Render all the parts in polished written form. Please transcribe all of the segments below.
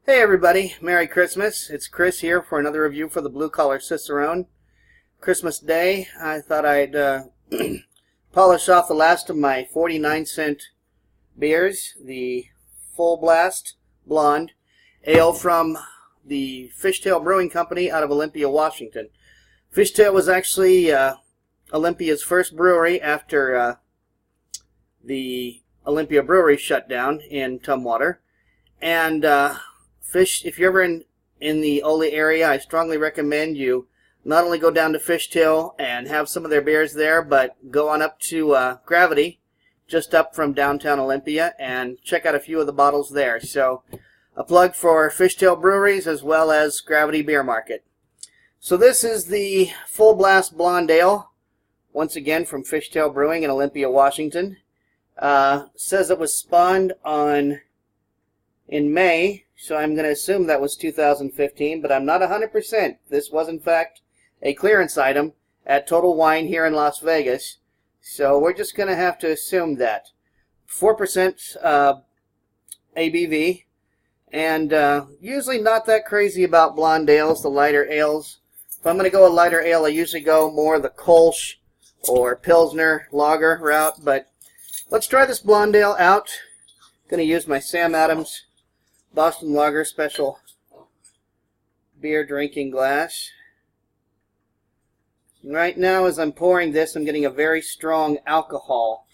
Hey everybody, Merry Christmas. It's Chris here for another review for the Blue Collar Cicerone. Christmas Day, I thought I'd polish off the last of my 49-cent beers, the Full Blast Blonde Ale from the Fishtail Brewing Company out of Olympia, Washington. Fishtail was actually Olympia's first brewery after the Olympia Brewery shut down in Tumwater. And if you're ever in the Ole area, I strongly recommend you not only go down to Fishtail and have some of their beers there, but go on up to Gravity, just up from downtown Olympia, and check out a few of the bottles there. So a plug for Fishtail Breweries as well as Gravity Beer Market. So this is the Full Blast Blonde Ale, once again from Fishtail Brewing in Olympia, Washington. Says it was spawned in May, so I'm going to assume that was 2015, but I'm not 100%. This was, in fact, a clearance item at Total Wine here in Las Vegas, so we're just going to have to assume that. 4% ABV, and usually not that crazy about blonde ales, the lighter ales. If I'm going to go a lighter ale, I usually go more the Kolsch or Pilsner lager route, but let's try this blonde ale out. Going to use my Sam Adams Boston Lager Special beer drinking glass. And right now, as I'm pouring this, I'm getting a very strong alcohol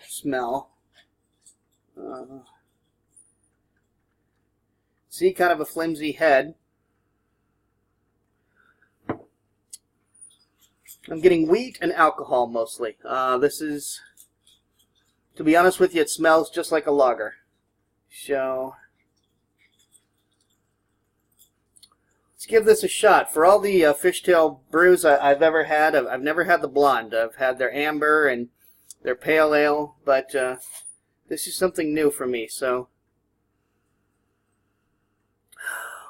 smell. See, kind of a flimsy head. I'm getting wheat and alcohol mostly. This is, to be honest with you, it smells just like a lager. So let's give this a shot. For all the Fishtail brews I've ever had, I've never had the blonde. I've had their amber and their pale ale, but this is something new for me. So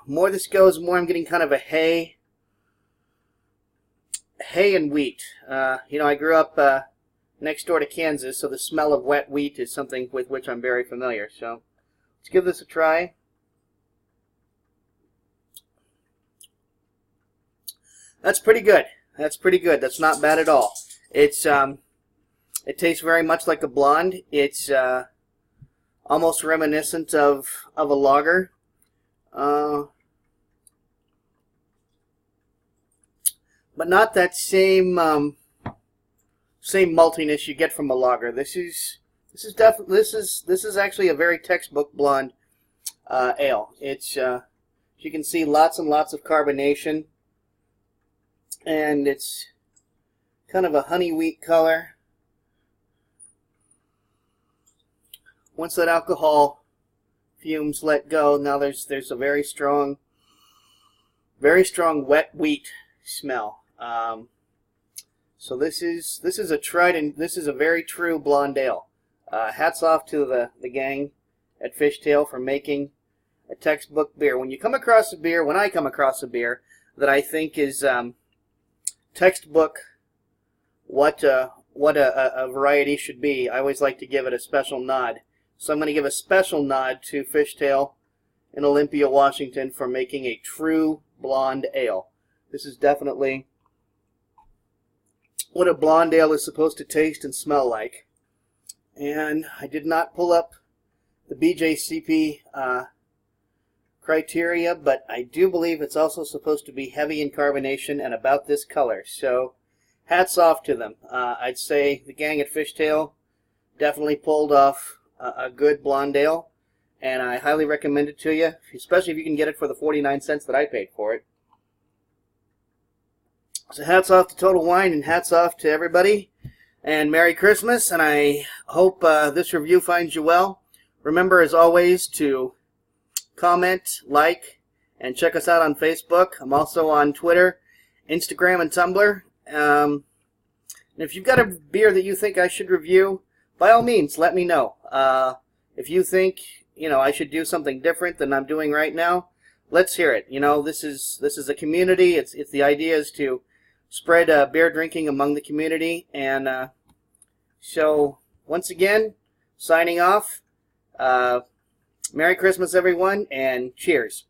more this goes, more I'm getting kind of a hay and wheat. You know, I grew up next door to Kansas, so the smell of wet wheat is something with which I'm very familiar. So let's give this a try. That's pretty good. That's pretty good. That's not bad at all. It's it tastes very much like a blonde. It's almost reminiscent of a lager. But not that same maltiness you get from a lager. This is actually a very textbook blonde ale. It's you can see lots and lots of carbonation, and it's kind of a honey wheat color. Once that alcohol fumes let go, now there's a very strong wet wheat smell. So this is a tried and this is a very true blonde ale. Hats off to the gang at Fishtail for making a textbook beer. When I come across a beer that I think is textbook what a variety should be, I always like to give it a special nod. So I'm going to give a special nod to Fishtail in Olympia, Washington for making a true blonde ale. This is definitely what a blonde ale is supposed to taste and smell like. And I did not pull up the BJCP criteria, but I do believe it's also supposed to be heavy in carbonation and about this color. So hats off to them. I'd say the gang at Fishtail definitely pulled off a good blonde ale, and I highly recommend it to you, especially if you can get it for the 49 cents that I paid for it. So hats off to Total Wine, and hats off to everybody, and Merry Christmas, and I hope this review finds you well. Remember, as always, to comment, like, and check us out on Facebook. I'm also on Twitter, Instagram, and Tumblr. And if you've got a beer that you think I should review, by all means, let me know. If you think, I should do something different than I'm doing right now, let's hear it. This is a community. It's the idea is to spread beer drinking among the community. And so, once again, signing off. Merry Christmas, everyone, and cheers.